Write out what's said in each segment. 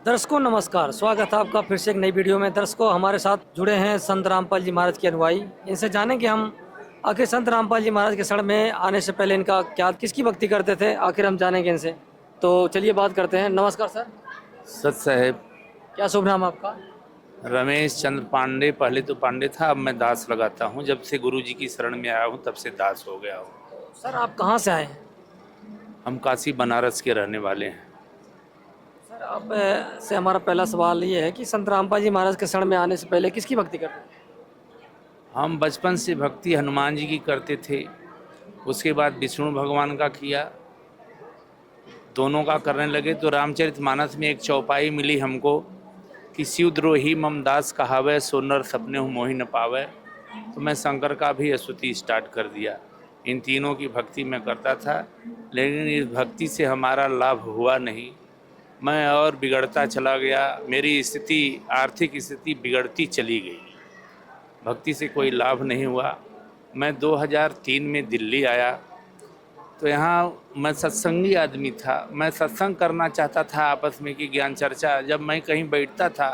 दर्शकों नमस्कार, स्वागत है आपका फिर से एक नई वीडियो में। दर्शकों हमारे साथ जुड़े हैं संत रामपाल जी महाराज के अनुयायी। इनसे जानेंगे हम आखिर संत रामपाल जी महाराज के शरण में आने से पहले इनका क्या किसकी भक्ति करते थे, आखिर हम जानेंगे इनसे। तो चलिए बात करते हैं। नमस्कार सर। सत साहेब। क्या शुभ नाम है आपका? रमेश चंद्र पांडे। पहले तो पांडे था, अब मैं दास लगाता हूँ। जब से गुरु जी की शरण में आया हूँ तब से दास हो गया हूँ। सर आप कहाँ से आए हैं? हम काशी बनारस के रहने वाले हैं। सर आप से हमारा पहला सवाल ये है कि संत रामपाल जी महाराज के शरण में आने से पहले किसकी भक्ति करते थे? हम बचपन से भक्ति हनुमान जी की करते थे, उसके बाद विष्णु भगवान का किया, दोनों का करने लगे तो रामचरितमानस में एक चौपाई मिली हमको कि शिवद्रोही मम दास कहावे, सोनर सपने हो मोहि न पावे। तो मैं शंकर का भी स्तुति स्टार्ट कर दिया। इन तीनों की भक्ति मैं करता था, लेकिन इस भक्ति से हमारा लाभ हुआ नहीं। मैं और बिगड़ता चला गया, मेरी स्थिति आर्थिक स्थिति बिगड़ती चली गई, भक्ति से कोई लाभ नहीं हुआ। मैं 2003 में दिल्ली आया तो यहाँ मैं सत्संगी आदमी था, मैं सत्संग करना चाहता था आपस में कि ज्ञान चर्चा। जब मैं कहीं बैठता था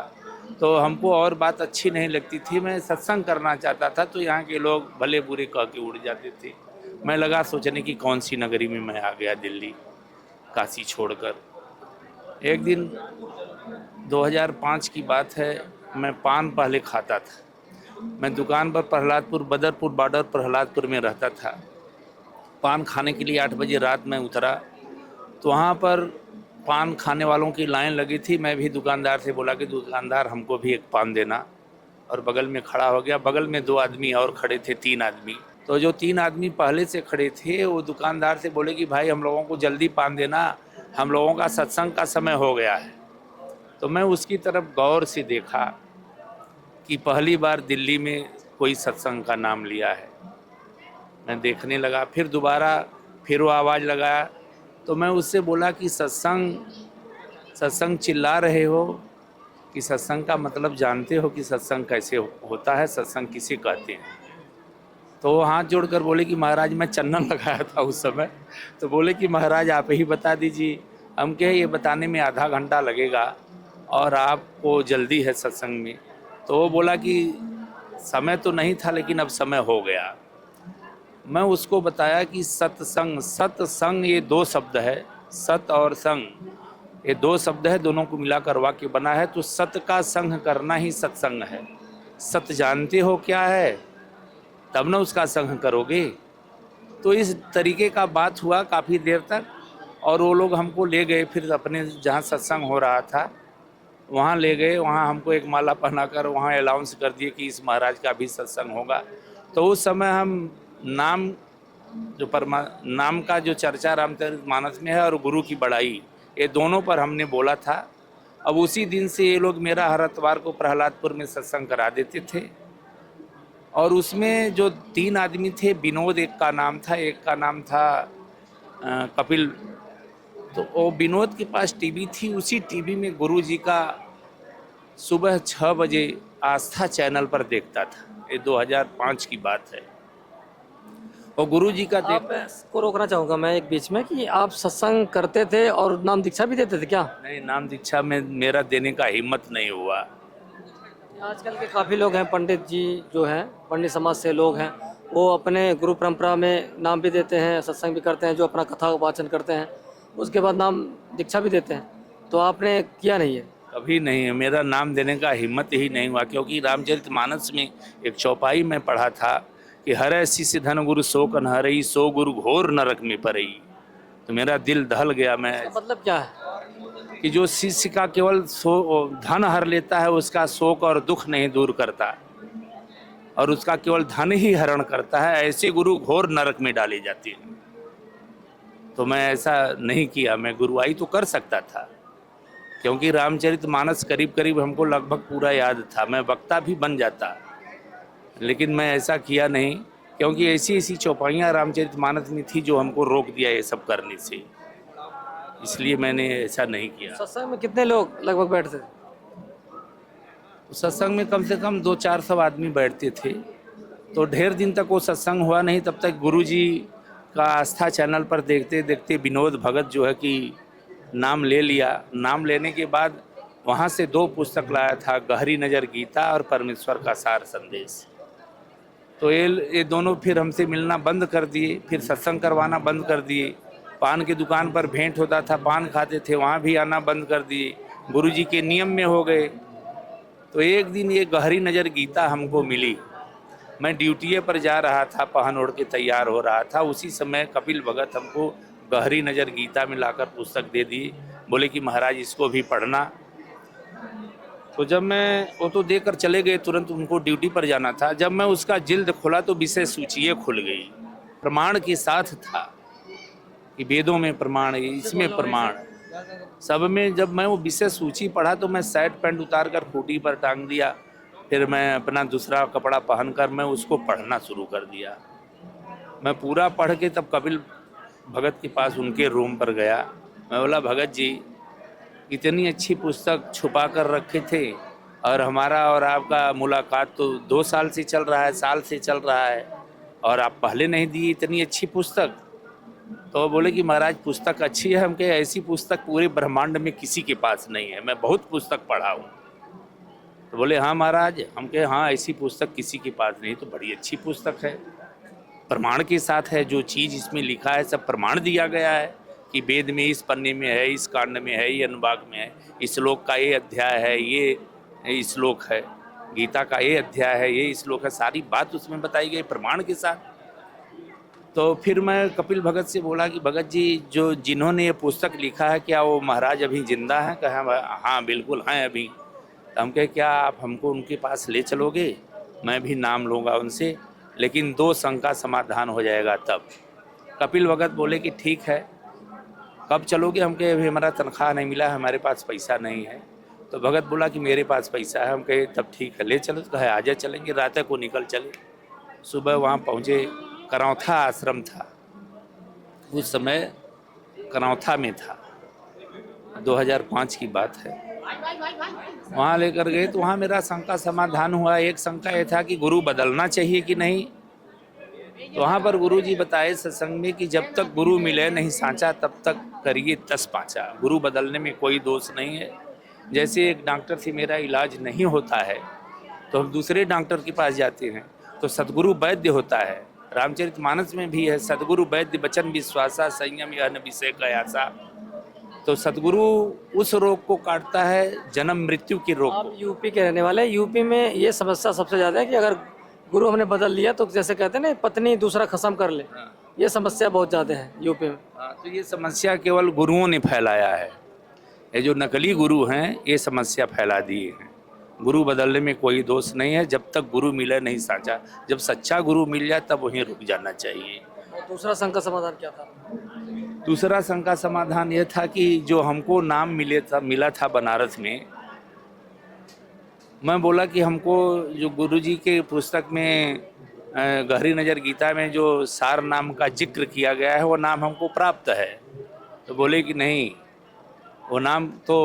तो हमको और बात अच्छी नहीं लगती थी, मैं सत्संग करना चाहता था तो यहाँ के लोग भले बुरे कह के उड़ जाते थे। मैं लगा सोचने की कौन सी नगरी में मैं आ गया, दिल्ली काशी छोड़कर। एक दिन 2005 की बात है, मैं पान पहले खाता था। मैं दुकान पर प्रहलादपुर बदरपुर बॉर्डर प्रहलादपुर में रहता था। पान खाने के लिए 8 बजे रात में उतरा तो वहाँ पर पान खाने वालों की लाइन लगी थी। मैं भी दुकानदार से बोला कि दुकानदार हमको भी एक पान देना, और बगल में खड़ा हो गया। बगल में 2 आदमी और खड़े थे, 3 आदमी। तो जो 3 आदमी पहले से खड़े थे वो दुकानदार से बोले कि भाई हम लोगों को जल्दी पान देना, हम लोगों का सत्संग का समय हो गया है। तो मैं उसकी तरफ गौर से देखा कि पहली बार दिल्ली में कोई सत्संग का नाम लिया है। मैं देखने लगा, फिर दोबारा फिर वो आवाज़ लगाया तो मैं उससे बोला कि सत्संग चिल्ला रहे हो कि सत्संग का मतलब जानते हो कि सत्संग कैसे होता है, सत्संग किसे कहते हैं? तो वो हाथ जोड़कर बोले कि महाराज मैं चंदन लगाया था उस समय। तो बोले कि महाराज आप ही बता दीजिए। हम कहे ये बताने में आधा घंटा लगेगा और आपको जल्दी है सत्संग में। तो वो बोला कि समय तो नहीं था लेकिन अब समय हो गया। मैं उसको बताया कि सत्संग ये 2 शब्द है, सत और संग ये 2 शब्द है, दोनों को मिलाकर वाक्य बना है। तो सत का संग करना ही सत्संग है। सत जानते हो क्या है, तब ना उसका संग करोगे। तो इस तरीके का बात हुआ काफ़ी देर तक, और वो लोग हमको ले गए फिर अपने जहाँ सत्संग हो रहा था वहाँ ले गए। वहाँ हमको एक माला पहनाकर वहाँ अनाउंस कर दिए कि इस महाराज का भी सत्संग होगा। तो उस समय हम नाम नाम का जो चर्चा रामचरितमानस में है और गुरु की बड़ाई, ये दोनों पर हमने बोला था। अब उसी दिन से ये लोग मेरा हर इतवार को प्रहलादपुर में सत्संग करा देते थे। और उसमें जो 3 आदमी थे, विनोद एक का नाम था, एक का नाम था कपिल। तो वो विनोद के पास टीवी थी, उसी टीवी में गुरु जी का सुबह 6 बजे आस्था चैनल पर देखता था। ये 2005 की बात है। और गुरु जी का को रोकना चाहूँगा मैं एक बीच में कि आप सत्संग करते थे और नाम दीक्षा भी देते थे क्या? नहीं, नाम दीक्षा में मेरा देने का हिम्मत नहीं हुआ। आजकल के काफ़ी लोग हैं, पंडित जी जो हैं, पंडित समाज से लोग हैं, वो अपने गुरु परंपरा में नाम भी देते हैं, सत्संग भी करते हैं, जो अपना कथा वाचन करते हैं, उसके बाद नाम दीक्षा भी देते हैं। तो आपने किया नहीं है? कभी नहीं है, मेरा नाम देने का हिम्मत ही नहीं हुआ। क्योंकि रामचरितमानस में एक चौपाई में पढ़ा था कि हरै शिष्य धन गुरु सो कन हरई, सो गुरु घोर नरक में परई। तो मेरा दिल दहल गया। मैं मतलब क्या है कि जो शिष्य का केवल धन हर लेता है, उसका शोक और दुख नहीं दूर करता, और उसका केवल धन ही हरण करता है, ऐसे गुरु घोर नरक में डाले जाते हैं। तो मैं ऐसा नहीं किया। मैं गुरुआई तो कर सकता था, क्योंकि रामचरितमानस करीब करीब हमको लगभग पूरा याद था, मैं वक्ता भी बन जाता। लेकिन मैं ऐसा किया नहीं, क्योंकि ऐसी ऐसी चौपाइयाँ रामचरितमानस में थी जो हमको रोक दिया ये सब करने से। इसलिए मैंने ऐसा नहीं किया। सत्संग में कितने लोग लगभग बैठते थे? सत्संग में कम से कम 200-400 आदमी बैठते थे। तो ढेर दिन तक वो सत्संग हुआ नहीं, तब तक गुरुजी का आस्था चैनल पर देखते देखते विनोद भगत जो है कि नाम ले लिया। नाम लेने के बाद वहाँ से 2 पुस्तक लाया था, गहरी नज़र गीता और परमेश्वर का सार संदेश। तो ये दोनों फिर हमसे मिलना बंद कर दिए, फिर सत्संग करवाना बंद कर दिए। पान की दुकान पर भेंट होता था, पान खाते थे, वहाँ भी आना बंद कर दिए, गुरुजी के नियम में हो गए। तो एक दिन ये गहरी नज़र गीता हमको मिली। मैं ड्यूटी पर जा रहा था, पहन ओढ़ के तैयार हो रहा था, उसी समय कपिल भगत हमको गहरी नज़र गीता में लाकर पुस्तक दे दी, बोले कि महाराज इसको भी पढ़ना। तो जब मैं वो तो देकर चले गए, तुरंत उनको ड्यूटी पर जाना था। जब मैं उसका जिल्द खोला तो विषय सूचिए खुल गई, प्रमाण के साथ था कि वेदों में प्रमाण, इसमें प्रमाण, सब में। जब मैं वो विषय सूची पढ़ा तो मैं शर्ट पैंट उतार कर खूटी पर टांग दिया, फिर मैं अपना दूसरा कपड़ा पहनकर मैं उसको पढ़ना शुरू कर दिया। मैं पूरा पढ़ के तब कपिल भगत के पास उनके रूम पर गया। मैं बोला, भगत जी इतनी अच्छी पुस्तक छुपा कर रखे थे और हमारा और आपका मुलाकात तो 2 साल से चल रहा है, साल से चल रहा है, और आप पहले नहीं दिए इतनी अच्छी पुस्तक। तो बोले कि महाराज पुस्तक अच्छी है। हम कहे ऐसी पुस्तक पूरे ब्रह्मांड में किसी के पास नहीं है, मैं बहुत पुस्तक पढ़ा हूँ। तो बोले हाँ महाराज। हम कहे हाँ ऐसी पुस्तक किसी के पास नहीं, तो बड़ी अच्छी पुस्तक है, प्रमाण के साथ है, जो चीज़ इसमें लिखा है सब प्रमाण दिया गया है कि वेद में इस पन्ने में है, इस कांड में है, ये अनुभाग में है, इस श्लोक का ये अध्याय है, ये श्लोक है, गीता का ये अध्याय है, ये श्लोक है, सारी बात उसमें बताई गई प्रमाण के साथ। तो फिर मैं कपिल भगत से बोला कि भगत जी जो जिन्होंने ये पुस्तक लिखा है क्या वो महाराज अभी जिंदा हैं? कहा हाँ बिल्कुल हैं अभी। तो हम कहे क्या आप हमको उनके पास ले चलोगे? मैं भी नाम लूँगा उनसे, लेकिन 2 शंका का समाधान हो जाएगा तब। कपिल भगत बोले कि ठीक है, कब चलोगे? हम कहे अभी हमारा तनख्वाह नहीं मिला है, हमारे पास पैसा नहीं है। तो भगत बोला कि मेरे पास पैसा है। हम कहे तब ठीक है ले चलो। तो कहे आजा चलेंगे, रात को निकल चले। सुबह वहाँ पहुँचे, करौथा आश्रम था उस समय, करौथा में था, 2005 की बात है। वहाँ लेकर गए तो वहाँ मेरा शंका समाधान हुआ। एक शंका ये था कि गुरु बदलना चाहिए कि नहीं। तो वहाँ पर गुरु जी बताए सत्संग में कि जब तक गुरु मिले नहीं सांचा तब तक करिए 10 पाँचा। गुरु बदलने में कोई दोष नहीं है। जैसे एक डॉक्टर से मेरा इलाज नहीं होता है तो हम दूसरे डॉक्टर के पास जाते हैं, तो सद्गुरु वैद्य होता है। रामचरितमानस में भी है, सद्गुरु वैद्य बचन विश्वासा, संयम यह न विषय कयासा। तो सद्गुरु उस रोग को काटता है, जन्म मृत्यु के रोग आप को। यूपी के रहने वाले हैं, यूपी में ये समस्या सबसे ज़्यादा है कि अगर गुरु हमने बदल लिया तो जैसे कहते हैं ना पत्नी दूसरा खत्म कर ले, ये समस्या बहुत ज़्यादा है यूपी में। हाँ, तो ये समस्या केवल गुरुओं ने फैलाया है। ये जो नकली गुरु हैं ये समस्या फैला दिए हैं। गुरु बदलने में कोई दोष नहीं है, जब तक गुरु मिले नहीं साचा। जब सच्चा गुरु मिल जाए तब वहीं रुक जाना चाहिए। और दूसरा शंका समाधान क्या था? दूसरा शंका समाधान यह था कि जो हमको नाम मिला था बनारस में, मैं बोला कि हमको जो गुरुजी के पुस्तक में गहरी नज़र गीता में जो सार नाम का जिक्र किया गया है वो नाम हमको प्राप्त है। तो बोले कि नहीं, वो नाम तो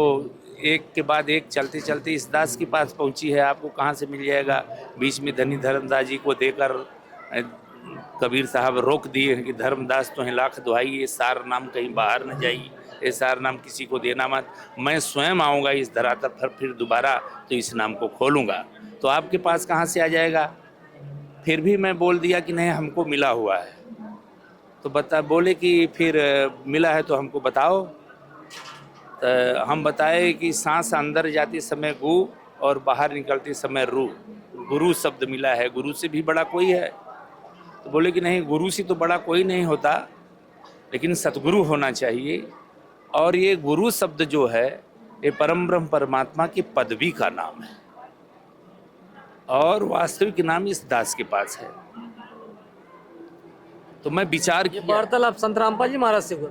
एक के बाद एक चलते चलते इस दास के पास पहुंची है, आपको कहाँ से मिल जाएगा। बीच में धनी धर्मदास जी को देकर कबीर साहब रोक दिए हैं कि धर्मदास तुम्हें लाख दुहाई, ये सार नाम कहीं बाहर न जाइए, ये सार नाम किसी को देना मत। मैं स्वयं आऊँगा इस धरातल पर फिर दोबारा तो इस नाम को खोलूँगा, तो आपके पास कहाँ से आ जाएगा। फिर भी मैं बोल दिया कि नहीं हमको मिला हुआ है। तो बोले कि फिर मिला है तो हमको बताओ। तो हम बताए कि सांस अंदर जाते समय गु और बाहर निकलते समय रू, गुरु शब्द मिला है, गुरु से भी बड़ा कोई है। तो बोले कि नहीं, गुरु से तो बड़ा कोई नहीं होता, लेकिन सतगुरु होना चाहिए। और ये गुरु शब्द जो है ये परम ब्रह्म परमात्मा की पदवी का नाम है और वास्तविक नाम इस दास के पास है। तो मैं विचार ये किया, वार्तालाप संत रामपाल जी महाराज से हुआ?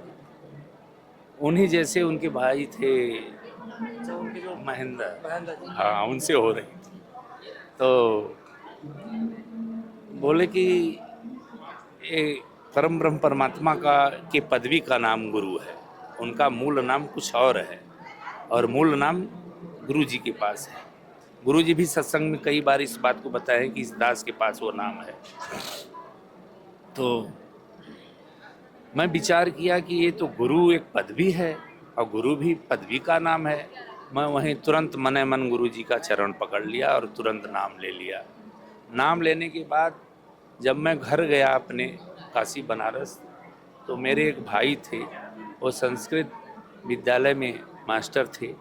उन्हीं जैसे उनके भाई थे अच्छा, उनके जो महेंद्र, महेंद्र जी। हाँ उनसे हो रही थी। तो बोले कि ये परम ब्रह्म परमात्मा के पदवी का नाम गुरु है, उनका मूल नाम कुछ और है और मूल नाम गुरु जी के पास है। गुरु जी भी सत्संग में कई बार इस बात को बताए कि इस दास के पास वो नाम है। तो मैं विचार किया कि ये तो गुरु एक पदवी है और गुरु भी पदवी का नाम है, मैं वहीं तुरंत मने मन गुरु जी का चरण पकड़ लिया और तुरंत नाम ले लिया। नाम लेने के बाद जब मैं घर गया अपने काशी बनारस, तो मेरे एक भाई थे, वो संस्कृत विद्यालय में मास्टर थे।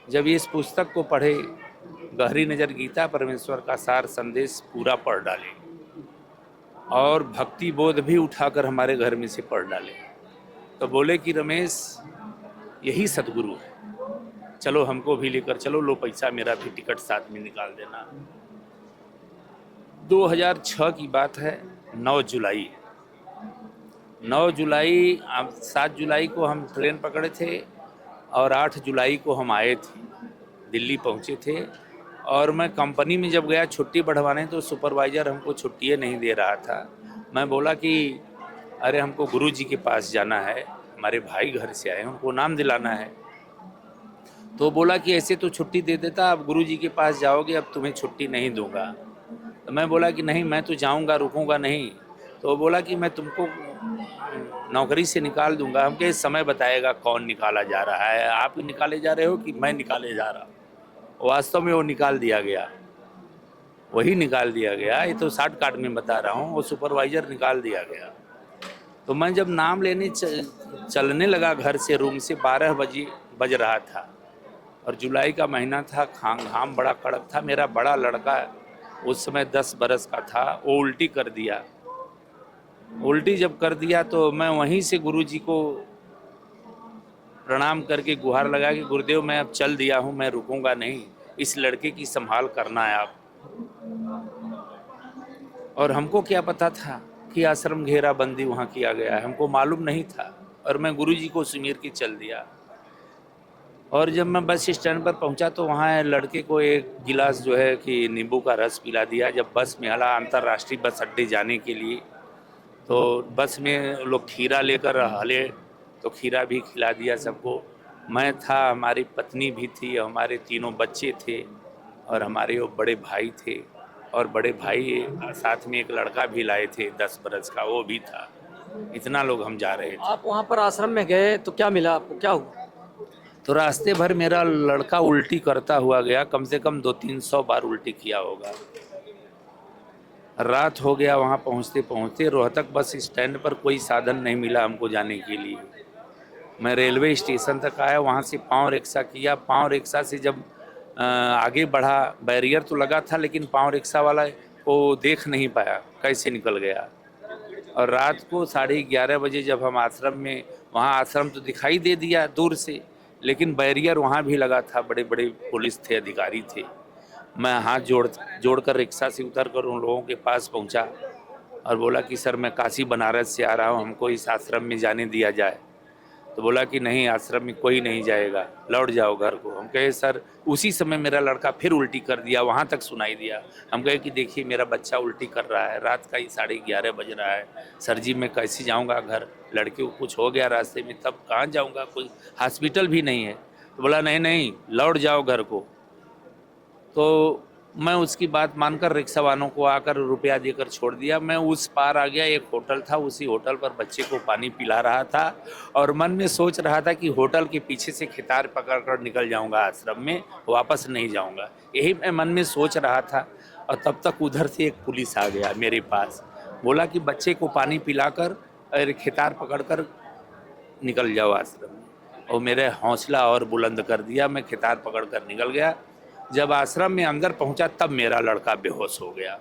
जब इस पुस्तक को पढ़े, गहरी नज़र गीता परमेश्वर का सार संदेश पूरा पढ़ डाले और भक्ति बोध भी उठाकर हमारे घर में से पढ़ डाले, तो बोले कि रमेश यही सदगुरु है, चलो हमको भी लेकर चलो, लो पैसा मेरा भी टिकट साथ में निकाल देना। 2006 की बात है, 9 जुलाई 7 जुलाई को हम ट्रेन पकड़े थे और 8 जुलाई को हम आए थे, दिल्ली पहुँचे थे। और मैं कंपनी में जब गया छुट्टी बढ़वाने, तो सुपरवाइज़र हमको छुट्टियाँ नहीं दे रहा था। मैं बोला कि अरे हमको गुरु जी के पास जाना है, हमारे भाई घर से आए, उनको नाम दिलाना है। तो बोला कि ऐसे तो छुट्टी दे देता, अब गुरु जी के पास जाओगे, अब तुम्हें छुट्टी नहीं दूंगा। तो मैं बोला कि नहीं, मैं तो जाऊंगा, रुकूंगा नहीं। तो बोला कि मैं तुमको नौकरी से निकाल दूंगा। हम कहे समय बताएगा कौन निकाला जा रहा है, आप निकाले जा रहे हो कि मैं निकाले जा रहा हूँ। वास्तव में वो निकाल दिया गया, वही निकाल दिया गया। ये तो शॉर्ट काट में बता रहा हूँ, वो सुपरवाइज़र निकाल दिया गया। तो मैं जब नाम लेने चलने लगा घर से, रूम से 12 बज रहा था और जुलाई का महीना था, घाम बड़ा कड़क था। मेरा बड़ा लड़का उस समय 10 बरस का था, वो उल्टी कर दिया। उल्टी जब कर दिया तो मैं वहीं से गुरु जी को प्रणाम करके गुहार लगा कि गुरुदेव मैं अब चल दिया हूँ, मैं रुकूंगा नहीं, इस लड़के की संभाल करना है आप। और हमको क्या पता था कि आश्रम घेराबंदी वहाँ किया गया है, हमको मालूम नहीं था। और मैं गुरु जी को सुमिर के चल दिया। और जब मैं बस स्टैंड पर पहुँचा तो वहाँ लड़के को एक गिलास जो है कि नींबू का रस पिला दिया। जब बस में हला अंतर्राष्ट्रीय बस अड्डे जाने के लिए, तो बस में लोग खीरा लेकर हले, तो खीरा भी खिला दिया सबको। मैं था, हमारी पत्नी भी थी, हमारे 3 बच्चे थे और हमारे वो बड़े भाई थे। और बड़े भाई साथ में एक लड़का भी लाए थे 10 बरस का, वो भी था। इतना लोग हम जा रहे थे। आप वहाँ पर आश्रम में गए तो क्या मिला आपको, क्या हुआ? तो रास्ते भर मेरा लड़का उल्टी करता हुआ गया, कम से कम 200-300 बार उल्टी किया होगा। रात हो गया वहाँ पहुँचते पहुँचते। रोहतक बस स्टैंड पर कोई साधन नहीं मिला हमको जाने के लिए। मैं रेलवे स्टेशन तक आया, वहाँ से पाँव रिक्शा किया। पाँव रिक्शा से जब आगे बढ़ा, बैरियर तो लगा था लेकिन पाँव रिक्शा वाला को देख नहीं पाया कैसे निकल गया। और रात को 11:30 बजे जब हम आश्रम में, वहाँ आश्रम तो दिखाई दे दिया दूर से, लेकिन बैरियर वहाँ भी लगा था, बड़े बड़े पुलिस थे, अधिकारी थे। मैं हाथ जोड़कर रिक्शा से उतरकर उन लोगों के पास पहुँचा और बोला कि सर मैं काशी बनारस से आ रहा हूँ, हमको इस आश्रम में जाने दिया जाए। तो बोला कि नहीं, आश्रम में कोई नहीं जाएगा, लौट जाओ घर को। हम कहे सर, उसी समय मेरा लड़का फिर उल्टी कर दिया, वहाँ तक सुनाई दिया। हम कहे कि देखिए मेरा बच्चा उल्टी कर रहा है, रात का ही 11:30 बज रहा है, सर जी मैं कैसे जाऊँगा घर, लड़के को कुछ हो गया रास्ते में तब कहाँ जाऊँगा, कोई हॉस्पिटल भी नहीं है। तो बोला नहीं नहीं, लौट जाओ घर को। तो मैं उसकी बात मानकर रिक्शा वालों को आकर रुपया देकर छोड़ दिया। मैं उस पार आ गया, एक होटल था, उसी होटल पर बच्चे को पानी पिला रहा था और मन में सोच रहा था कि होटल के पीछे से खितार पकड़कर निकल जाऊंगा आश्रम में, वापस नहीं जाऊंगा, यही मैं मन में सोच रहा था। और तब तक उधर से एक पुलिस आ गया मेरे पास, बोला कि बच्चे को पानी पिलाकर और खितार पकड़कर निकल जाओ आश्रम में। और मेरे हौसला और बुलंद कर दिया, मैं खितार पकड़कर निकल गया। जब आश्रम में अंदर पहुंचा तब मेरा लड़का बेहोश हो गया।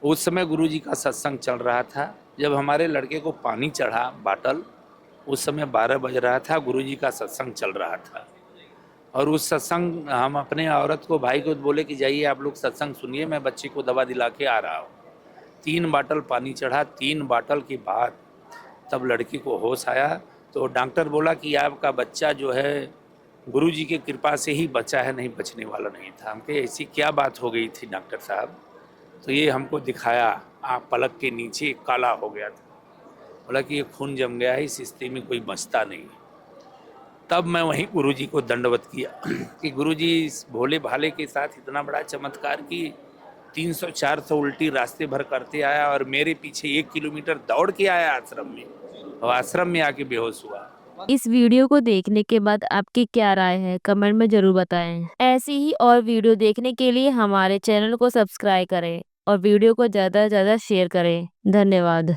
उस समय गुरुजी का सत्संग चल रहा था। जब हमारे लड़के को पानी चढ़ा बाटल, उस समय 12 बज रहा था, गुरुजी का सत्संग चल रहा था। और उस सत्संग, हम अपने औरत को, भाई को बोले कि जाइए आप लोग सत्संग सुनिए, मैं बच्चे को दवा दिला के आ रहा हूँ। 3 बाटल पानी चढ़ा। 3 बाटल के बाद तब लड़की को होश आया। तो डॉक्टर बोला कि आपका बच्चा जो है गुरु जी की कृपा से ही बचा है, नहीं बचने वाला नहीं था। हम कहे ऐसी क्या बात हो गई थी डॉक्टर साहब? तो ये हमको दिखाया, आप पलक के नीचे काला हो गया था। बोला कि ये खून जम गया है, इस स्थिति में कोई बचता नहीं। तब मैं वहीं गुरु जी को दंडवत किया कि गुरु जी इस भोले भाले के साथ इतना बड़ा चमत्कार की, 300-400 उल्टी रास्ते भर करते आया और मेरे पीछे 1 किलोमीटर दौड़ के आया आश्रम में, और आश्रम में आके बेहोश हुआ। इस वीडियो को देखने के बाद आपकी क्या राय है कमेंट में जरूर बताएं। ऐसी ही और वीडियो देखने के लिए हमारे चैनल को सब्सक्राइब करें और वीडियो को ज़्यादा से ज़्यादा शेयर करें। धन्यवाद।